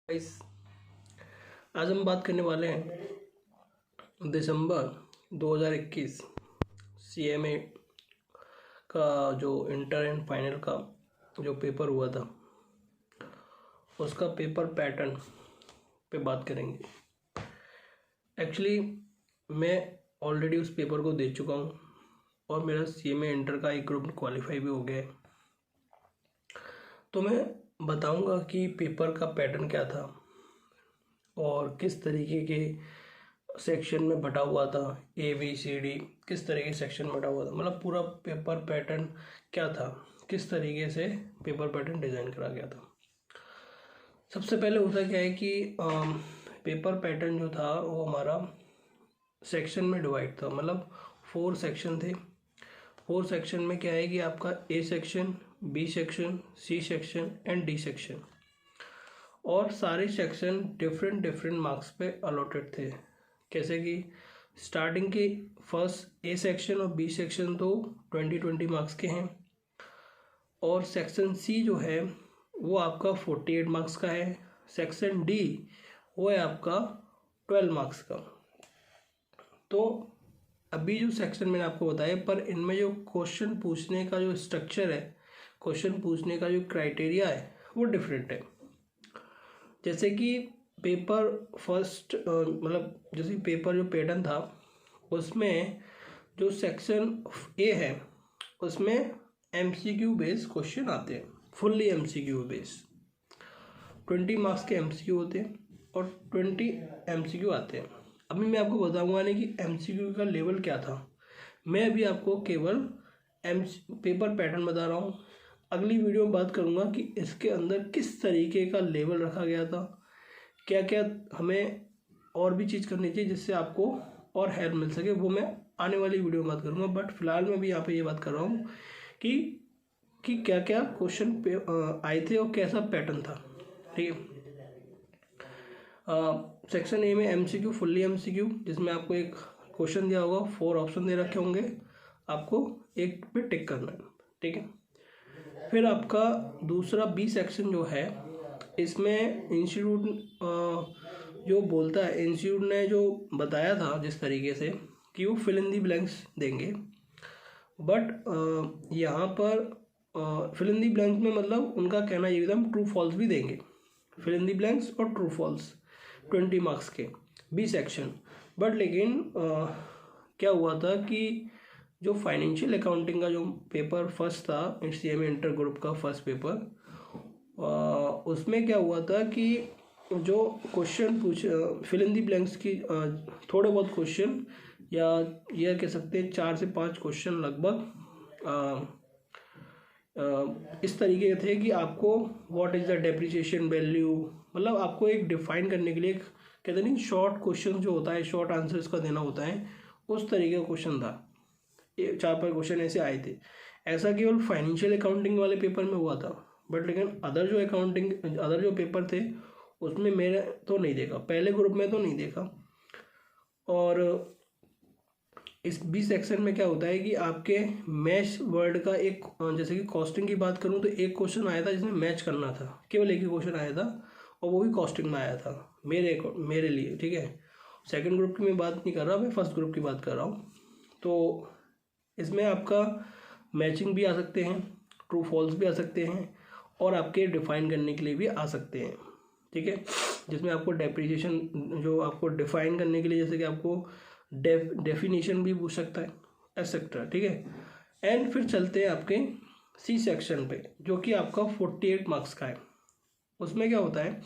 Guys, आज हम बात करने वाले हैं दिसंबर 2021 सीएमए का जो इंटर एंड फाइनल का जो पेपर हुआ था उसका पेपर पैटर्न पे बात करेंगे। एक्चुअली मैं ऑलरेडी उस पेपर को दे चुका हूँ और मेरा सीएमए इंटर का एक ग्रुप क्वालिफाई भी हो गया है, तो मैं बताऊंगा कि पेपर का पैटर्न क्या था और किस तरीके के सेक्शन में बटा हुआ था। ABCD किस तरीके से सेक्शन बटा हुआ था, मतलब पूरा पेपर पैटर्न क्या था, किस तरीके से पेपर पैटर्न डिज़ाइन करा गया था। सबसे पहले होता क्या है कि पेपर पैटर्न जो था वो हमारा सेक्शन में डिवाइड था, मतलब 4 सेक्शन थे। 4 सेक्शन में क्या है कि आपका A section, B section, C section and D section, और सारे सेक्शन डिफरेंट मार्क्स पे अलॉटेड थे। कैसे कि स्टार्टिंग के फर्स्ट A सेक्शन और B सेक्शन तो 20 मार्क्स के हैं, और सेक्शन C जो है वो आपका 48 मार्क्स का है। सेक्शन D वो है आपका 12 मार्क्स का। तो अभी जो सेक्शन मैंने आपको बताया, पर इनमें जो क्वेश्चन पूछने का जो स्ट्रक्चर है, क्वेश्चन पूछने का जो क्राइटेरिया है वो डिफरेंट है। जैसे कि पेपर फर्स्ट मतलब जैसे पेपर जो पैटर्न था उसमें जो सेक्शन A है उसमें MCQ बेस्ड क्वेश्चन आते हैं, फुल्ली MCQ बेस्ड 20 मार्क्स के MCQ होते हैं और 20 MCQ आते हैं। अभी मैं आपको बताऊंगा नहीं कि MCQ का लेवल क्या था, मैं अभी आपको केवल पेपर पैटर्न बता रहा हूँ। अगली वीडियो में बात करूँगा कि इसके अंदर किस तरीके का लेवल रखा गया था, क्या क्या हमें और भी चीज़ करनी चाहिए जिससे आपको और हेल्प मिल सके, वो मैं आने वाली वीडियो में बात करूँगा। बट फिलहाल मैं भी यहाँ पे ये बात कर रहा हूँ कि क्या क्या क्वेश्चन आए थे और कैसा पैटर्न था। ठीक है। सेक्शन A में MCQ, फुल्ली MCQ, जिसमें आपको एक क्वेश्चन दिया होगा, 4 ऑप्शन दे रखे होंगे, आपको एक पे टिक करना है। ठीक है। फिर आपका दूसरा B सेक्शन जो है, इसमें इंस्टीट्यूट जो बोलता है, इंस्टीट्यूट ने जो बताया था जिस तरीके से कि वो फिल इन दी ब्लैंक्स देंगे, बट यहाँ पर फिल इन दी ब्लैंक्स में मतलब उनका कहना ये एकदम ट्रू फॉल्स भी देंगे, फिल इन दी ब्लैंक्स और ट्रू फॉल्स 20 मार्क्स के B सेक्शन। बट लेकिन क्या हुआ था कि जो फाइनेंशियल अकाउंटिंग का जो पेपर फर्स्ट था, सीएमए इंटर ग्रुप का फर्स्ट पेपर, उसमें क्या हुआ था कि जो question fill in the blanks की थोड़े बहुत क्वेश्चन, या यह कह सकते हैं 4 से 5 क्वेश्चन लगभग इस तरीके के थे कि आपको what is the depreciation value, मतलब आपको एक डिफाइन करने के लिए कहते नहीं शॉर्ट क्वेश्चन जो होता है, शॉर्ट आंसर्स का देना होता है, उस तरीके का क्वेश्चन था। 4-5 क्वेश्चन ऐसे आए थे। ऐसा केवल फाइनेंशियल अकाउंटिंग वाले पेपर में हुआ था, बट लेकिन अदर जो पेपर थे उसमें मैंने तो नहीं देखा, पहले ग्रुप में तो नहीं देखा। और इस B सेक्शन में क्या होता है कि आपके मैच वर्ड का एक, जैसे कि कॉस्टिंग की बात करूं तो एक क्वेश्चन आया था जिसमें मैच करना था, केवल एक ही क्वेश्चन आया था और वो भी कॉस्टिंग में आया था मेरे लिए। ठीक है। सेकंड ग्रुप की मैं बात नहीं कर रहा, मैं फर्स्ट ग्रुप की बात कर रहा हूँ। तो इसमें आपका मैचिंग भी आ सकते हैं, ट्रू फॉल्स भी आ सकते हैं, और आपके डिफाइन करने के लिए भी आ सकते हैं। ठीक है। जिसमें आपको डेप्रिसिएशन जो आपको डिफाइन करने के लिए, जैसे कि आपको डेफिनेशन भी पूछ सकता है, एक्सेट्रा। ठीक है। एंड फिर चलते हैं आपके C सेक्शन पे, जो कि आपका 48 मार्क्स का है। उसमें क्या होता है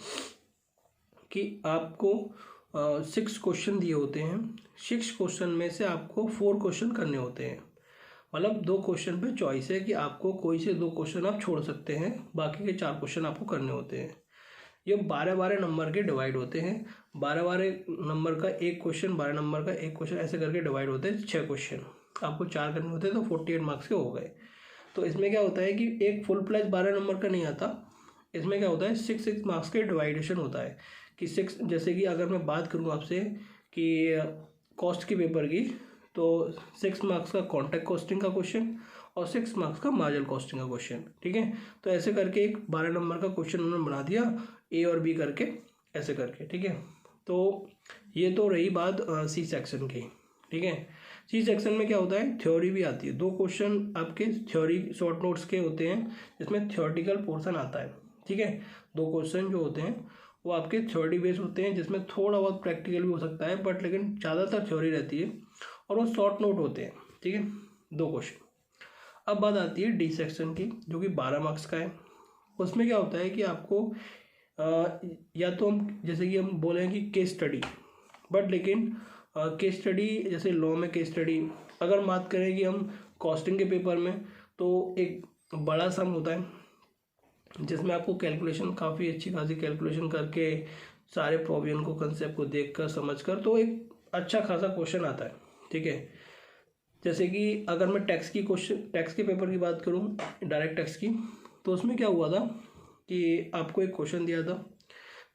कि आपको 6 क्वेश्चन दिए होते हैं। 6 क्वेश्चन में से आपको 4 क्वेश्चन करने होते हैं, मतलब 2 क्वेश्चन पे चॉइस है कि आपको कोई से 2 क्वेश्चन आप छोड़ सकते हैं, बाकी के 4 क्वेश्चन आपको करने होते हैं। ये 12-12 नंबर के डिवाइड होते हैं, 12-12 नंबर का एक क्वेश्चन, 12 नंबर का एक क्वेश्चन, ऐसे करके डिवाइड होते हैं। 6 क्वेश्चन आपको 4 करने होते हैं, तो 48 मार्क्स के हो गए। तो इसमें क्या होता है कि एक फुल प्लस 12 नंबर का नहीं आता, इसमें क्या होता है 6 मार्क्स के डिवाइडेशन होता है कि 6, जैसे कि अगर मैं बात करूँ आपसे कि कॉस्ट की पेपर की, तो 6 मार्क्स का कॉन्टैक्ट कॉस्टिंग का क्वेश्चन और 6 मार्क्स का मार्जिनल कॉस्टिंग का क्वेश्चन। ठीक है। तो ऐसे करके एक 12 नंबर का क्वेश्चन उन्होंने बना दिया, ए और बी करके ऐसे करके, ठीक है। तो ये तो रही बात सी सेक्शन की, ठीक है। सी सेक्शन में क्या होता है, थ्योरी भी आती है। 2 क्वेश्चन आपके थ्योरी शॉर्ट नोट्स के होते हैं जिसमें थ्योरेटिकल पोर्शन आता है, ठीक है। 2 क्वेश्चन जो होते हैं वो आपके थ्योरी बेस होते हैं जिसमें थोड़ा बहुत प्रैक्टिकल भी हो सकता है, बट लेकिन ज़्यादातर थ्योरी रहती है और वो शॉर्ट नोट होते हैं, ठीक है, 2 क्वेश्चन। अब बात आती है डी सेक्शन की, जो कि 12 मार्क्स का है। उसमें क्या होता है कि आपको या तो हम जैसे कि हम बोले कि केस स्टडी, बट लेकिन केस स्टडी जैसे लॉ में केस स्टडी, अगर बात करें कि हम कॉस्टिंग के पेपर में, तो एक बड़ा सम होता है जिसमें आपको कैलकुलेशन काफ़ी अच्छी खासी कैलकुलेशन करके सारे प्रोविजन को कंसेप्ट को देखकर समझकर तो एक अच्छा खासा क्वेश्चन आता है, ठीक है। जैसे कि अगर मैं टैक्स के पेपर की बात करूं, डायरेक्ट टैक्स की, तो उसमें क्या हुआ था कि आपको एक क्वेश्चन दिया था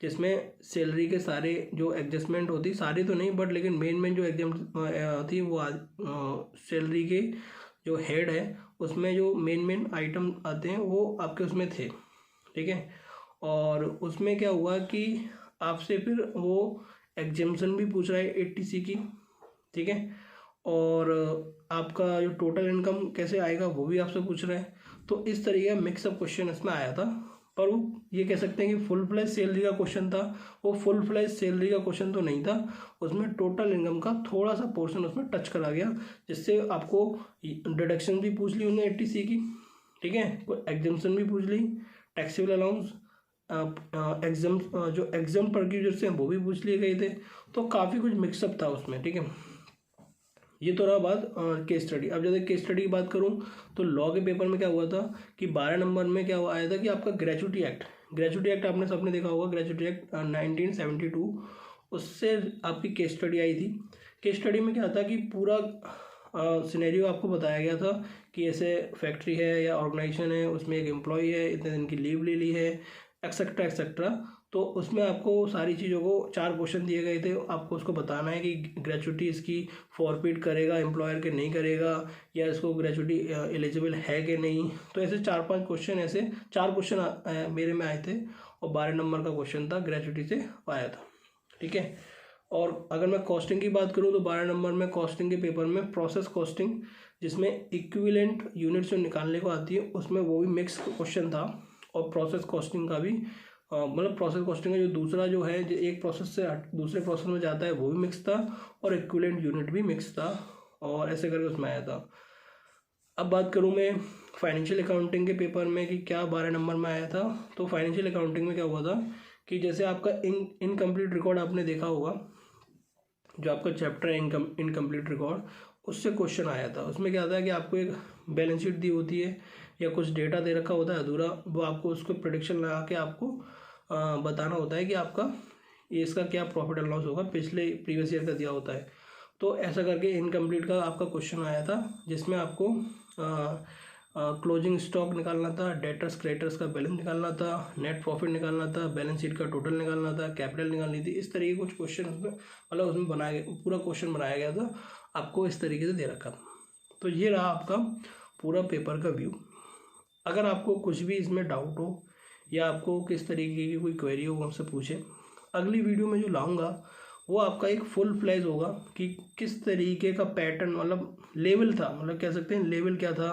जिसमें सैलरी के सारे जो एडजस्टमेंट होती, सारी तो नहीं बट लेकिन मेन जो एग्जाम थी वो सैलरी के जो हेड है उसमें जो मेन आइटम आते हैं वो आपके उसमें थे, ठीक है। और उसमें क्या हुआ कि आपसे फिर वो एग्जाम्शन भी पूछ रहा है 80C की, ठीक है, और आपका जो टोटल इनकम कैसे आएगा वो भी आपसे पूछ रहा है। तो इस तरीके का मिक्सअप क्वेश्चन इसमें आया था, पर वो ये कह सकते हैं कि फुल फ्लैश सैलरी का क्वेश्चन था। वो फुल फ्लैश सैलरी का क्वेश्चन तो नहीं था, उसमें टोटल इनकम का थोड़ा सा पोर्शन उसमें टच करा गया, जिससे आपको डिडक्शन भी पूछ ली उन्होंने 80C की, ठीक है, कोई एग्जाम्शन भी पूछ ली, टैक्सेबल अलाउंस, एग्जाम जो एग्जाम प्रोड्यूसर्स हैं वो भी पूछ लिए गए थे। तो काफ़ी कुछ मिक्सअप था उसमें, ठीक है। ये तो रहा बात केस स्टडी। अब जैसे केस स्टडी की बात करूं तो लॉ के पेपर में क्या हुआ था कि 12 नंबर में क्या आया था कि आपका ग्रेचुटी एक्ट आपने सबने देखा होगा, ग्रेचुटी एक्ट 1972, उससे आपकी केस स्टडी आई थी। केस स्टडी में क्या था कि पूरा सिनेरियो आपको बताया गया था कि ऐसे फैक्ट्री है या ऑर्गेनाइजेशन है, उसमें एक एम्प्लॉय है, इतने दिन की लीव ले ली है, एक्सेट्रा एक्सेट्रा। तो उसमें आपको सारी चीज़ों को 4 क्वेश्चन दिए गए थे, आपको उसको बताना है कि ग्रेचुटी इसकी फॉरफिट करेगा एम्प्लॉयर के नहीं करेगा, या इसको ग्रेचुटी एलिजिबल है कि नहीं। तो ऐसे 4-5 क्वेश्चन, ऐसे 4 क्वेश्चन मेरे में आए थे और 12 नंबर का क्वेश्चन था, ग्रेचुटी से आया था, ठीक है। और अगर मैं कॉस्टिंग की बात करूँ तो 12 नंबर में कॉस्टिंग के पेपर में प्रोसेस कॉस्टिंग, जिसमें इक्विवेलेंट यूनिट्स जो निकालने को आती है उसमें वो भी मिक्स क्वेश्चन था, और प्रोसेस कॉस्टिंग का भी मतलब प्रोसेस कॉस्टिंग का जो दूसरा जो है जो एक प्रोसेस से दूसरे प्रोसेस में जाता है वो भी मिक्स था, और इक्विवेलेंट यूनिट भी मिक्स था, और ऐसे करके उसमें आया था। अब बात करूँ मैं फाइनेंशियल अकाउंटिंग के पेपर में कि क्या 12 नंबर में आया था, तो फाइनेंशियल अकाउंटिंग में क्या हुआ था कि जैसे आपका इनकम्प्लीट रिकॉर्ड आपने देखा होगा, जो आपका चैप्टर है इनकम्प्लीट रिकॉर्ड, उससे क्वेश्चन आया था। उसमें क्या था कि आपको एक बैलेंस शीट दी होती है या कुछ डेटा दे रखा होता है अधूरा, वो आपको उसको प्रेडिक्शन लगा के आपको बताना होता है कि आपका ये इसका क्या प्रॉफिट एंड लॉस होगा, प्रीवियस ईयर का दिया होता है। तो ऐसा करके इनकम्प्लीट का आपका क्वेश्चन आया था, जिसमें आपको क्लोजिंग स्टॉक निकालना था, डेटर्स क्रेडिटर्स का बैलेंस निकालना था, नेट प्रॉफिट निकालना था, बैलेंस शीट का टोटल निकालना था, कैपिटल निकालनी थी। इस तरीके कुछ क्वेश्चन उसमें मतलब उसमें बनाया गया, पूरा क्वेश्चन बनाया गया था, आपको इस तरीके से दे रखा। तो ये रहा आपका पूरा पेपर का व्यू। अगर आपको कुछ भी इसमें डाउट हो या आपको किस तरीके की कोई क्वेरी हो हमसे पूछे, अगली वीडियो में जो लाऊंगा वो आपका एक फुल फ्लैश होगा कि किस तरीके का पैटर्न मतलब लेवल था, मतलब कह सकते हैं लेवल क्या था,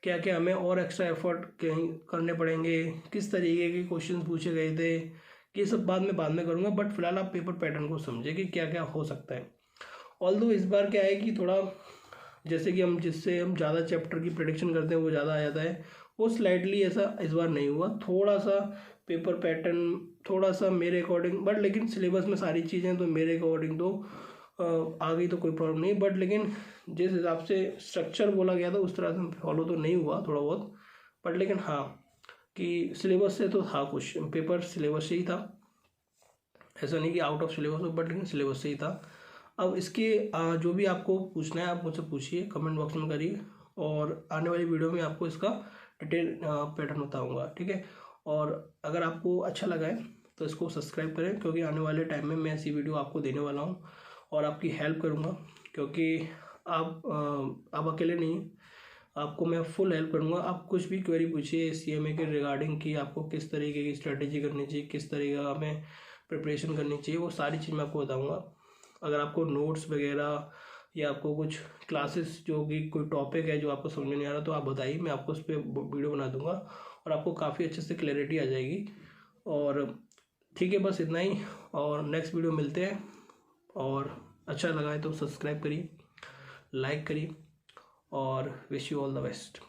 क्या क्या हमें और एक्स्ट्रा एफर्ट कहीं करने पड़ेंगे, किस तरीके के क्वेश्चन पूछे गए थे, ये सब बाद में करूँगा। बट फिलहाल आप पेपर पैटर्न को समझे कि क्या क्या हो सकता है। ऑल्दो इस बार क्या है कि थोड़ा जैसे कि जिससे हम ज़्यादा चैप्टर की प्रेडिक्शन करते हैं वो ज़्यादा आ जाता है, वो स्लाइटली ऐसा इस बार नहीं हुआ। थोड़ा सा पेपर पैटर्न थोड़ा सा मेरे अकॉर्डिंग, बट लेकिन सिलेबस में सारी चीज़ें तो मेरे अकॉर्डिंग तो आ गई तो कोई प्रॉब्लम नहीं, बट लेकिन जिस हिसाब से स्ट्रक्चर बोला गया था उस तरह से फॉलो तो नहीं हुआ थोड़ा बहुत, बट लेकिन हाँ कि सिलेबस से तो था, क्वेश्चन पेपर सिलेबस से ही था, ऐसा नहीं कि आउट ऑफ सिलेबस हो, बट लेकिन सिलेबस से ही था। अब इसके जो भी आपको पूछना है आप मुझसे पूछिए, कमेंट बॉक्स में करिए, और आने वाली वीडियो में आपको इसका डिटेल पैटर्न बताऊंगा, ठीक है। और अगर आपको अच्छा लगा है तो इसको सब्सक्राइब करें, क्योंकि आने वाले टाइम में मैं ऐसी वीडियो आपको देने वाला हूं और आपकी हेल्प करूंगा, क्योंकि आप अकेले नहीं, आपको मैं फुल हेल्प करूँगा। आप कुछ भी क्वेरी पूछिए CMA के रिगार्डिंग कि आपको किस तरीके की स्ट्रेटेजी करनी चाहिए, किस तरीके का हमें प्रिपरेशन करनी चाहिए, वो सारी चीज़ मैं आपको बताऊँगा। अगर आपको नोट्स वगैरह या आपको कुछ क्लासेस जो कि कोई टॉपिक है जो आपको समझ में नहीं आ रहा तो आप बताइए, मैं आपको उस पर वीडियो बना दूंगा और आपको काफ़ी अच्छे से क्लैरिटी आ जाएगी। और ठीक है, बस इतना ही, और नेक्स्ट वीडियो मिलते हैं। और अच्छा लगा है तो सब्सक्राइब करिए, लाइक करिए, और wish you all the best.